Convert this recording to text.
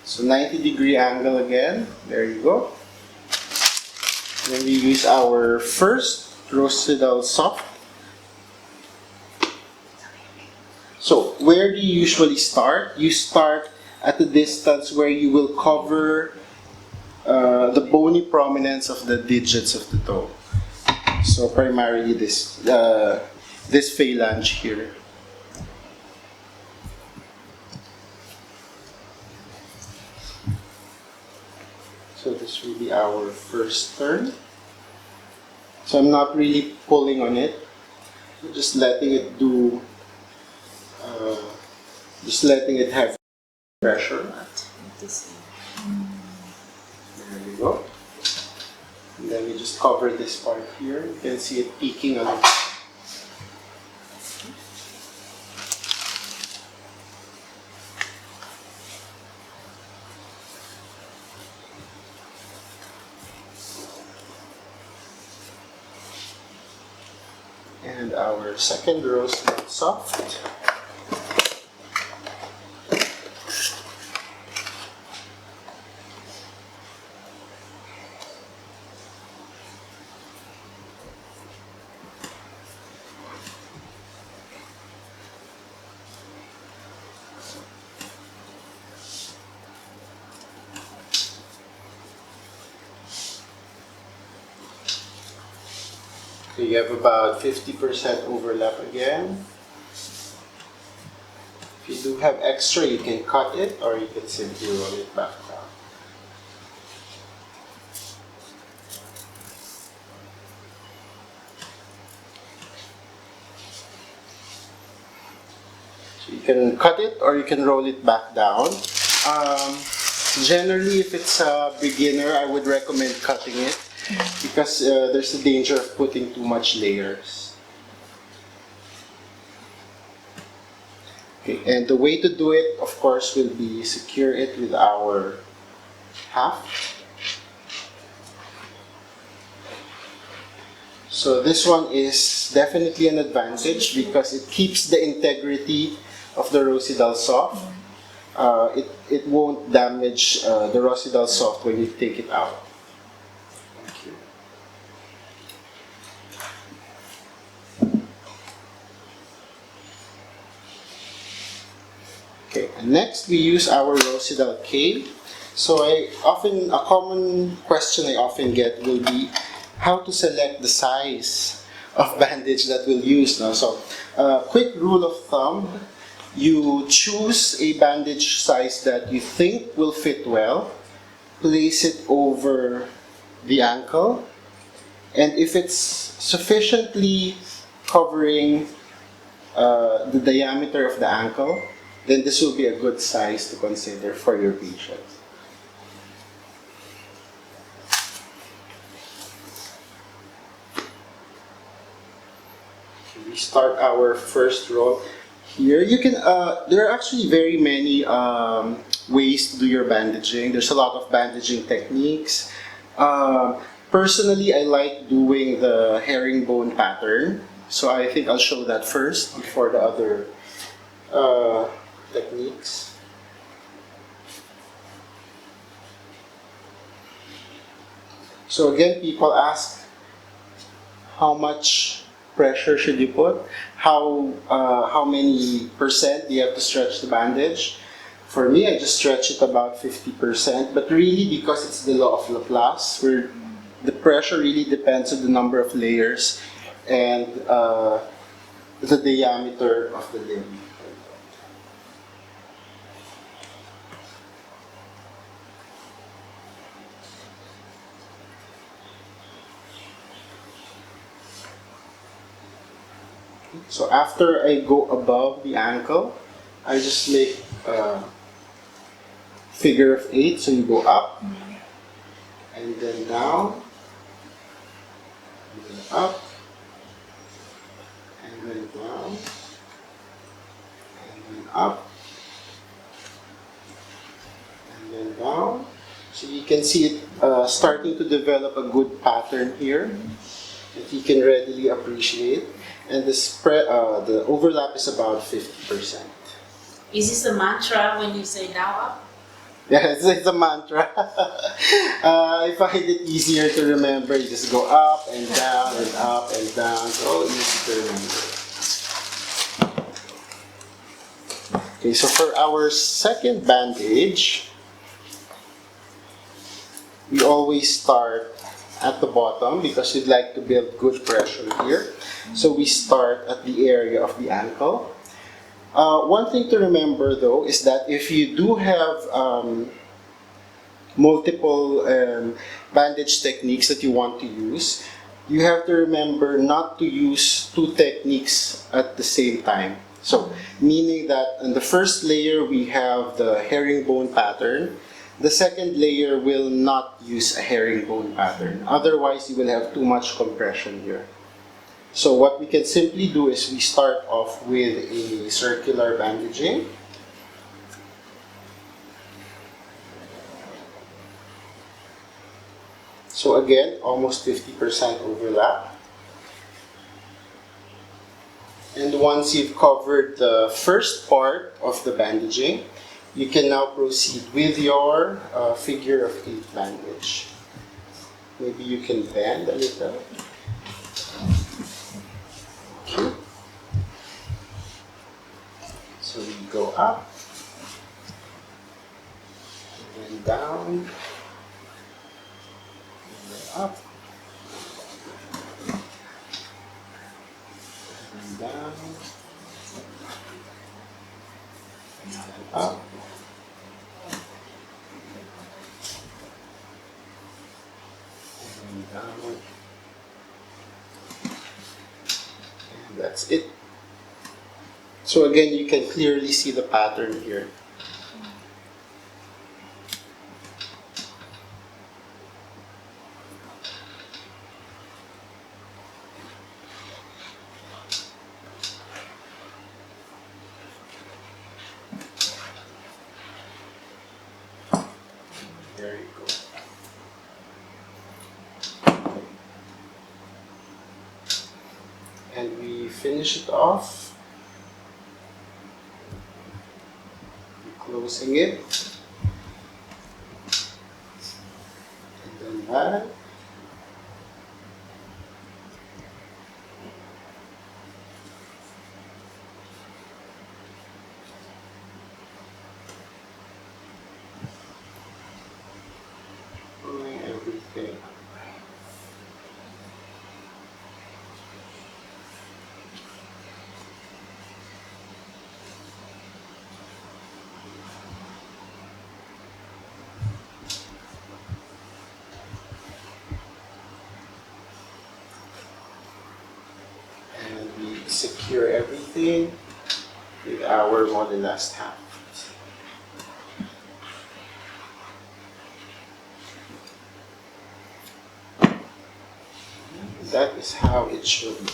So 90-degree angle again. There you go. Then we use our first Rosidal soft. So where do you usually start? You start at the distance where you will cover the bony prominence of the digits of the toe. So primarily this phalange here. So this will be our first turn. So I'm not really pulling on it, just letting it do, just letting it have pressure. There you go. And then we just cover this part here. You can see it peeking on it. And our second Rosidal soft. So you have about 50% overlap again. If you do have extra, you can cut it or you can simply roll it back down. So you can cut it or you can roll it back down. Generally, if it's a beginner, I would recommend cutting it, because there's a danger of putting too much layers. Okay, and the way to do it, of course, will be secure it with our half. So this one is definitely an advantage because it keeps the integrity of the Rosidal soft. It won't damage the Rosidal soft when you take it out. Okay, and next we use our Rosidal K. So a common question I often get will be how to select the size of bandage that we'll use now. So quick rule of thumb, you choose a bandage size that you think will fit well, place it over the ankle, and if it's sufficiently covering the diameter of the ankle, then this will be a good size to consider for your patient. We start our first roll here. You can. There are actually very many ways to do your bandaging. There's a lot of bandaging techniques. Personally, I like doing the herringbone pattern. So I think I'll show that first before the other techniques. So again, people ask how much pressure should you put? How many percent do you have to stretch the bandage? For me, I just stretch it about 50%, but really because it's the law of Laplace, where the pressure really depends on the number of layers and the diameter of the limb. So after I go above the ankle, I just make a figure of 8. So you go up, and then down, and then up, and then down, and then up, and then down. So you can see it starting to develop a good pattern here that you can readily appreciate. And the spread, the overlap is about 50%. Is this a mantra when you say down up? Yeah, it's a mantra. I find it easier to remember. You just go up and down and up and down. So easy to remember. Okay, so for our second bandage, we always start at the bottom because we'd like to build good pressure here. So we start at the area of the ankle. One thing to remember though is that if you do have multiple bandage techniques that you want to use, you have to remember not to use two techniques at the same time. So, meaning that in the first layer we have the herringbone pattern. The second layer will not use a herringbone pattern. Otherwise, you will have too much compression here. So what we can simply do is we start off with a circular bandaging. So again, almost 50% overlap. And once you've covered the first part of the bandaging, you can now proceed with your figure of 8 bandage. Maybe you can bend a little. Okay. So we go up, and then down, and then up, and down, and then up. And down. And that's it. So again, you can clearly see the pattern here. There you go. And we finish it off. Closing it. And then that. Pulling everything. Secure everything with our modulus hand. That is how it should be.